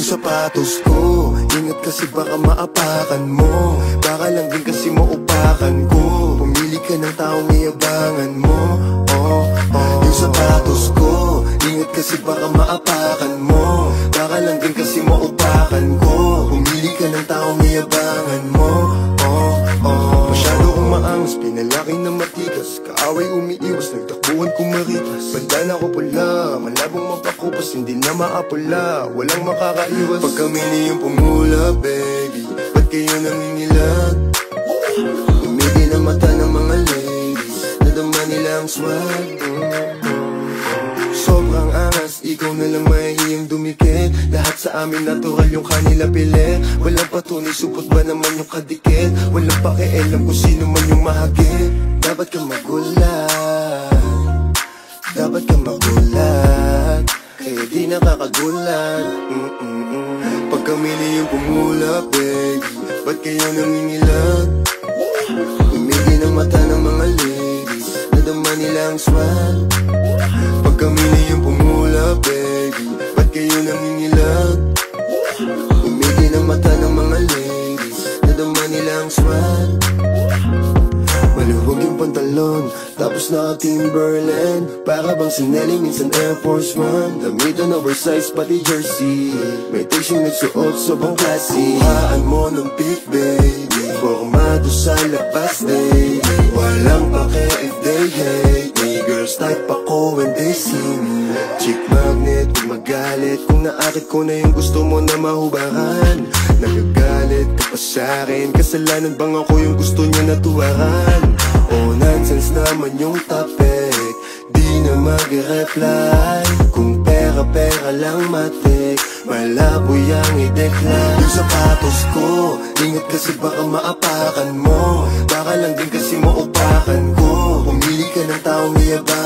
sapatos ko, ingat kasi baka maapakan mo. Baka lang din kasi maupakan ko. Pumili ka ng taong iabangan mo. Yung sapatos ko, ingat kasi baka maapakan mo. Baka lang din kasi maupakan ko. Pumili ka ng taong iabangan mo. Masyado kong maangas, pinalaki na matigas. Kaaway umiiwas, nagtakbuhan kong maritas. Bandana ko pula, malabong mapakupas, hindi na maapula, walang makakaiwas. Pag kami niyong pumula, baby, ba't kayo nangingilag? Umigi na mata ng mga ladies, nadama nila ang swag. Sobrang angas, ikaw na lang mahihiyang dumikit. Lahat sa amin natural yung kanila pili. Walang patunay, supot ba naman yung kadikit? Walang pakialam kung sino man yung mahagip. Dapat ka magulat, dapat ka magulat, kaya di nakakagulat. Pag kami niyong pumula, baby, ba't kayo nangingilag? Umigi ng mata ng mga ladies, nadama nila ang swag. Pag kami niyong pumula, baby, ba't kayo nangingilag? Umigi ng mata ng mga ladies, nadama nila ang swag. Maluwag yung pantalon, tapos naka-Timberland. Para bang sinelling, minsan Air Force One. Damitan oversize, pati jersey. May taste yung nagsuot, sobrang classy. Kuhaan mo ng pic, baby, formado sa labas, baby. Walang pake if they hate me. Girls type ako when they see me. Chick magnet, huwag magalit kung naakit ko na yung gusto mo na mahubaran. Nagagalit ka pa sa'kin, kasalanan bang ako yung gusto niya natuwaran? Oh, nonsense naman yung topic, di na mag-reply. Kung pera-pera lang matik, malabo yang i-decline. Yung sapatos ko, ingat kasi baka maapakan mo. Baka lang din kasi maupakan ko. Pumili ka ng taong iyaba